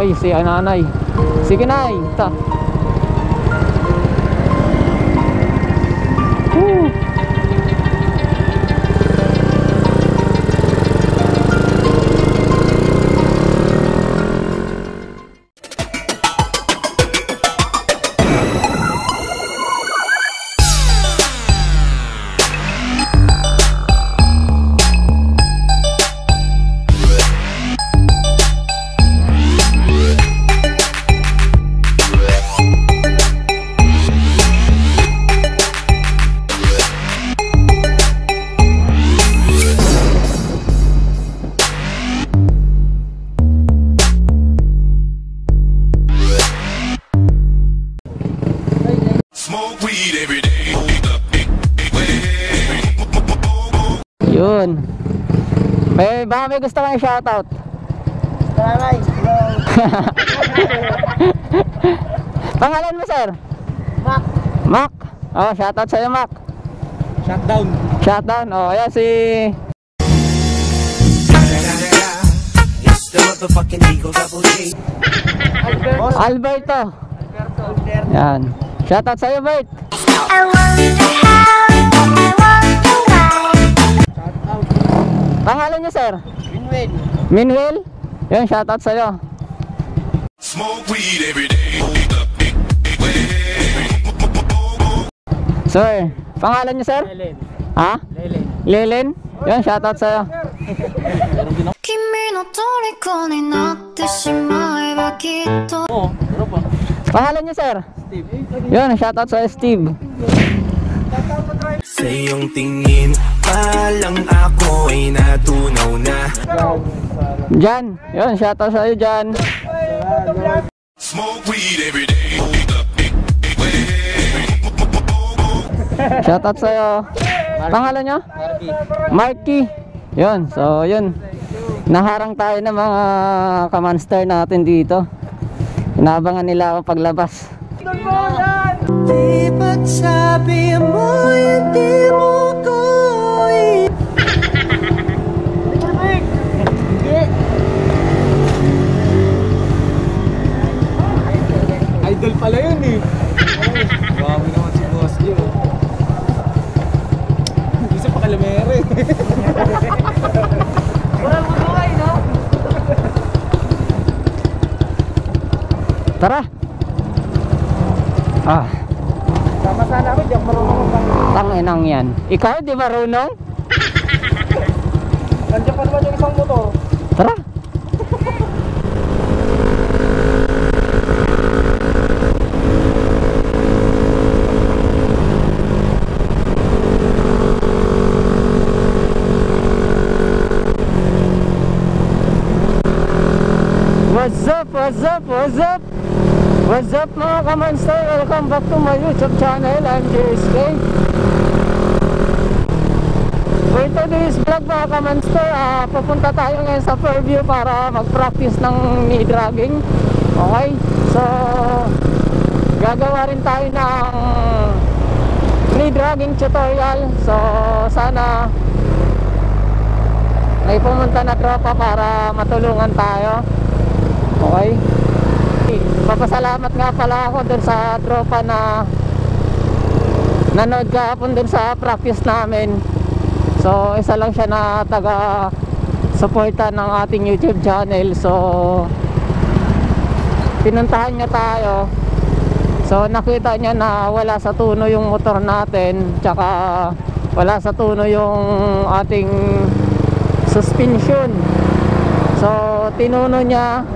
Okay, si nanay. Sige nay, ta. Yun. Baka may gusto kang shoutout. Bye-bye. Hello. Pangalan mo, sir? Mac. Mac. Oh, shoutout sa'yo, Mac. Shutdown. Shoutout. Oh, ayan si Alberto. Yan. Shoutout sa'yo, Bert. Pangalan niyo, sir? Minwin. Minwil? Yan, shoutout sa'yo. Smoke weed every day. Sir, pangalan niyo, sir? Lelen. Ha? Lelen. Lelen? Yan, shoutout sa'yo. Oo, ano pa? Pangalan niyo, sir? Steve. Yan, shoutout sa'yo, Steve. Sa iyong tingin palang ako ay natunaw na. Jan, yan, shoutout sa'yo, Jan. Smoke weed every day. Shoutout sa'yo. Pangalan niyo? Marky. Marky. Yun, so yun. Naharang tayo ng mga kamonster natin dito. Inabangan nila ako paglabas. Di ba't sabi mo hindi mo ko Idol pala yun eh. Grabe naman si Boss Jim. Isa pa kalamere. Walang buhay, no? Tara. Ah, Sama sana ako, di ako marunong magpapalala. tanginang yan. Ikaw di marunong? Nandiyan pa naman yung isang motor. Tara. What's up, what's up, what's up? What's up mga kamonster? Welcome back to my YouTube channel. I'm JSK. For today's vlog mga kamonster, pupunta tayo ngayon sa Fairview para mag-practice ng knee dragging. Okay? So, gagawa rin tayo ng knee dragging tutorial. So, sana may pumunta na tropa para matulungan tayo. Okay? Papasalamat nga pala ako dun sa tropa na nanood kahapon dun sa practice namin. So isa lang siya na taga suporta ng ating YouTube channel. So pinuntahan niya tayo. So nakita niya na wala sa tuno yung motor natin, tsaka wala sa tuno yung ating suspension. So tinuno niya,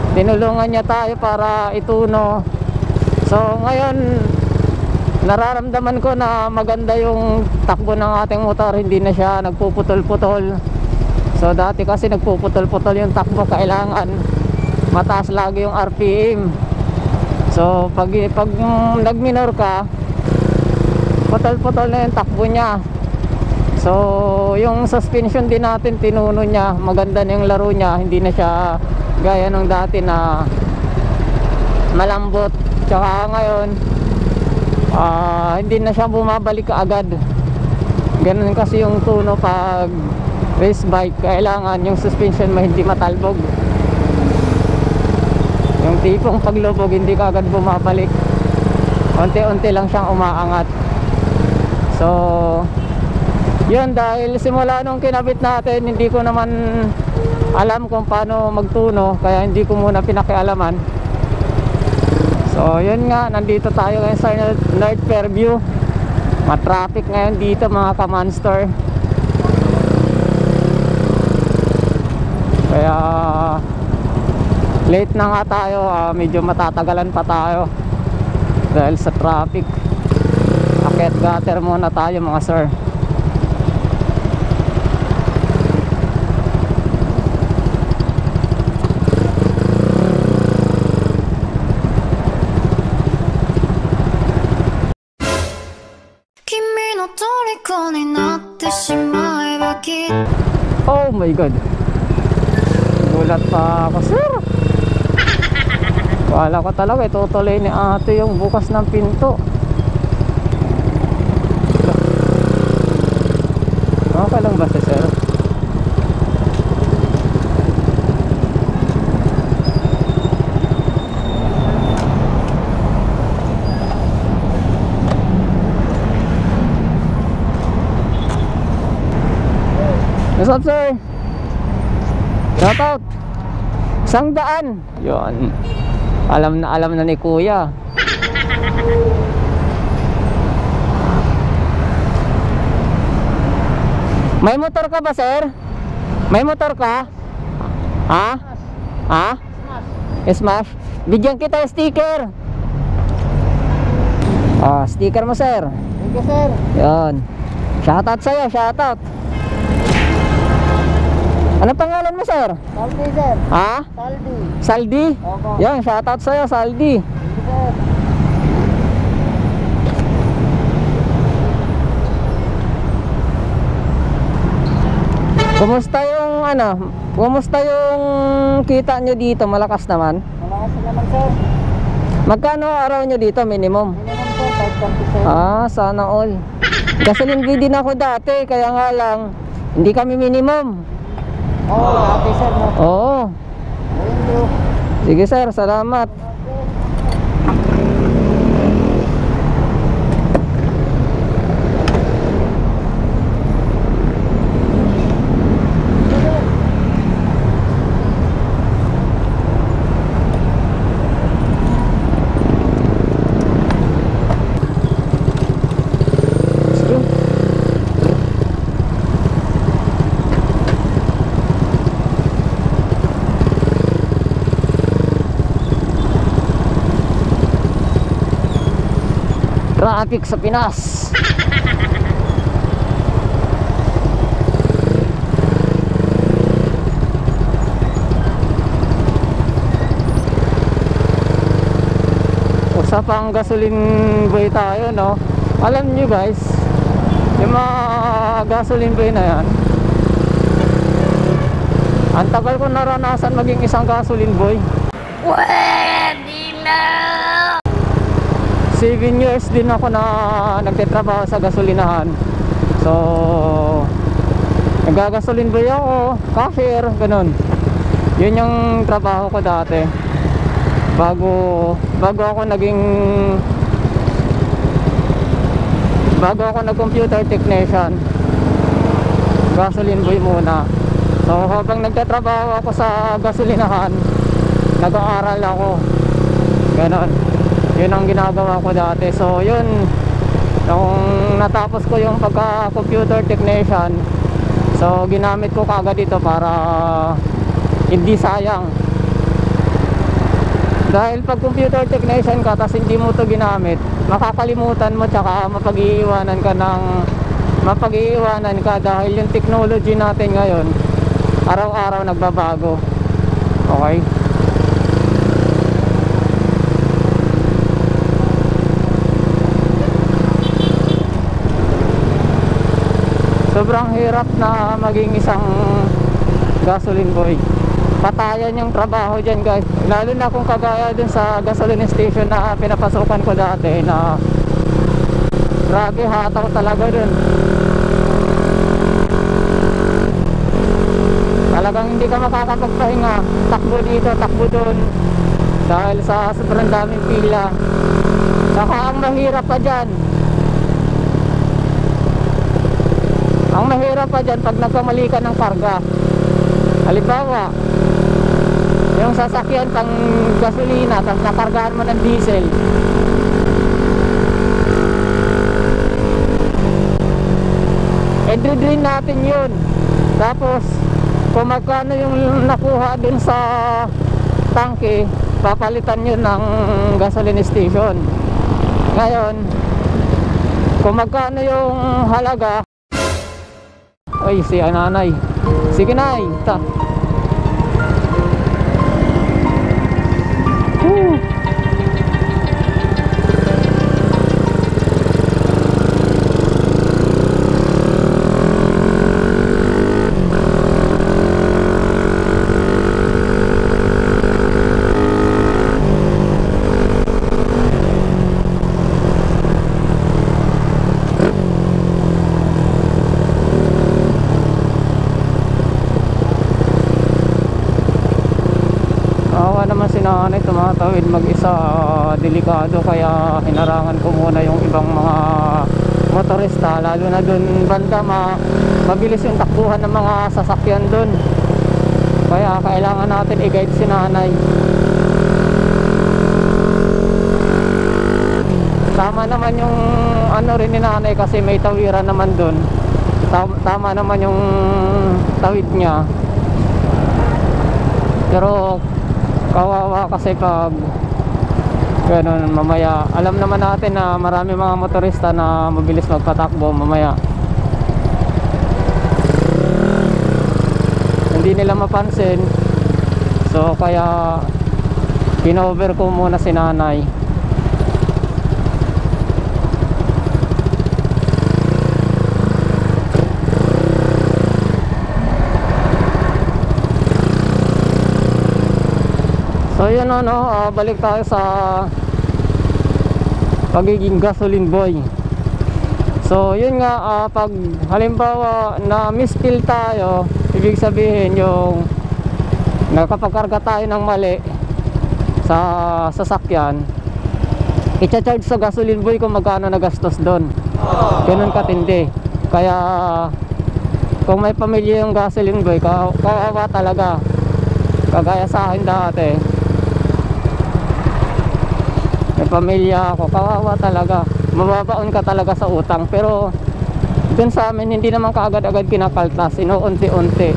tinulungan niya tayo para ituno. So ngayon nararamdaman ko na maganda yung takbo ng ating motor, hindi na siya nagpuputol-putol. So dati kasi nagpuputol-putol yung takbo, kailangan mataas lagi yung RPM. So pag nagminor ka, putol-putol na yung takbo niya. So yung suspension din natin tinuno niya, maganda na yung laro niya, hindi na siya gaya nung dati na malambot. Tsaka ngayon hindi na siya bumabalik agad. Ganun kasi yung tuno pag race bike, kailangan yung suspension mo hindi matalbog. Yung tipong paglubog hindi ka agad bumabalik, unti-unti lang siyang umaangat. So yun, dahil simula nung kinabit natin, hindi ko naman alam kung paano magtuno, kaya hindi ko muna pinakialaman. So yun nga, nandito tayo ngayon sa North Fairview. Matraffic ngayon dito mga ka-monster. Kaya late na nga tayo, medyo matatagalan pa tayo dahil sa traffic. Akyat gutter muna tayo mga sir. Oh my god, gulat pa ako sir. Wala ko talaga itutuloy ni ate yung bukas ng pinto. Okay lang ba si sir? What's up sir? Shout out. 100. Yun. Alam na ni kuya. May motor ka ba sir? May motor ka? Ha? Ha? Smash. Bigyan kita sticker. Sticker mo sir. Thank you sir. Yun. Shout out sa'yo, shout out. Ano pangalan mo sir? Saldi sir. Ha? Saldi. Saldi? Opo. Yan, shoutout sa'yo Saldi. Thank you sir. Kumusta yung kita nyo dito? Malakas naman? Malakas naman sir. Magkano araw nyo dito minimum? Minimum po 520 sir. Sana all. Gasoline fee din ako dati, kaya nga lang hindi kami minimum. Ate sir no. Oo. Thank you. Sige sir, salamat. Traffic sa Pinas. Usapang gasoline boy tayo, no? Alam nyo guys, yung mga gasoline boy na yan, ang tagal ko naranasan maging isang gasoline boy. Pwede na! 7 years din ako na nagtetrabaho sa gasolinahan. So nagagasolin boy ako, cashier, ganun. Yun yung trabaho ko dati bago ako nag-computer technician. Gasoline boy muna. So habang nagtatrabaho ako sa gasolinahan, nag-aaral ako, ganun. Yun ang ginagawa ko dati. So yun, nung natapos ko yung pagka-computer technician, so ginamit ko kagad dito para hindi sayang. Dahil pag computer technician ka tapos hindi mo to ginamit, makakalimutan mo, tsaka mapag-iiwanan ka dahil yung technology natin ngayon araw-araw nagbabago. Okay? Sobrang hirap na maging isang gasoline boy. Patayan yung trabaho dyan guys. Lalo na kung kagaya dun sa gasoline station na pinapasukan ko dati, na grabe, hataw talaga dun. Talagang hindi ka makakapagpahinga. Takbo dito, takbo dun. dahil sa sobrang daming pila. Saka ang mahirap pa dyan, pag nagkamali ka ng karga. Halimbawa, yung sasakyan pang gasolina tapos nakargahan mo ng diesel, i-drain natin yun. Tapos kung magkano yung nakuha dun sa tangke, papalitan yun ng gasoline station. Ngayon, kung magkano yung halaga, ay si nanay, sige nay, nanay tumatawid mag-isa, delikado, kaya hinarangan ko muna yung ibang mga motorista, lalo na dun banda mabilis yung takbuhan ng mga sasakyan dun, kaya kailangan natin i-guide si nanay. Tama naman yung ano rin ni nanay kasi may tawiran naman dun, tama naman yung tawid niya, pero kawawa kasi pag ganun mamaya. Alam naman natin na marami mga motorista na mabilis magpatakbo mamaya, hindi nila mapansin. So kaya pinover ko muna si nanay. So yun balik tayo sa pagiging gasoline boy. So yun nga, pag halimbawa na misfill tayo, ibig sabihin yung nakapagkarga tayo ng mali sa sasakyan, i-charge sa gasoline boy kung magkano nagastos doon. Ganun katindi. Kaya kung may pamilya yung gasoline boy, kawawa talaga. Kagaya sa akin dati, may pamilya ako, kawawa talaga, mababaon ka talaga sa utang. Pero dun sa amin, hindi naman kaagad-agad kinakaltas, inuunti-unti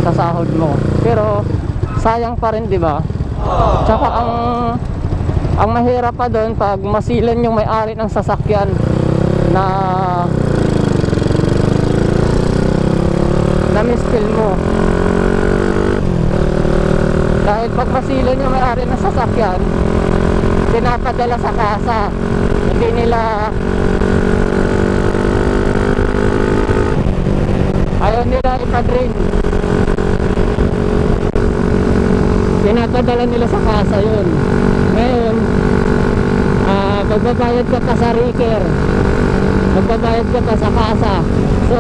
sa sahod mo, pero sayang pa rin, di ba? Tsaka ang mahirap pa doon pag masilan yung may-ari ng sasakyan na misfill mo. Dahil pag masilan yung may-ari ng sasakyan, pinapadala sa kasa, hindi nila, ayaw nila ipa-drain, pinapadala nila sa kasa yun. Ngayon, magbabayad ka pa sa Riker, magbabayad ka pa sa kasa, so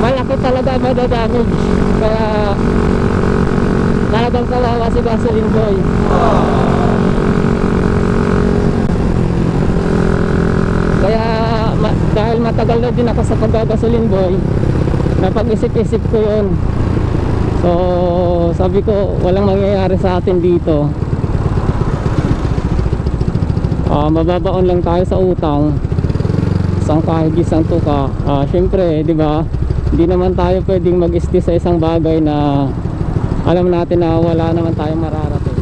malaki talaga madadamage. Kaya talagang kawawa si gasoline boy. Kaya dahil matagal na din ako sa pag-gasoline boy, napag-isip-isip ko yun. So sabi ko, walang mangyayari sa atin dito, mababaon lang tayo sa utang, isang kahig isang tuka. Syempre, di ba, hindi naman tayo pwedeng mag-isti sa isang bagay na alam natin na wala naman tayong mararating.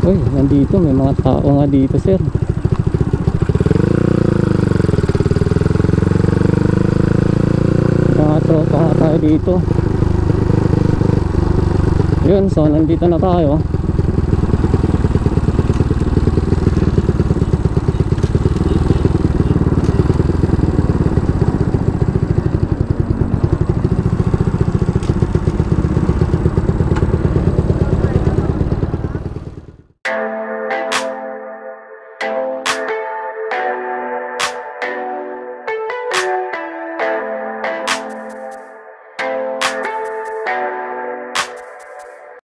Uy, nandito may mga tao nga dito, sir. Mga tropa nga tayo dito. Yun, so nandito na tayo.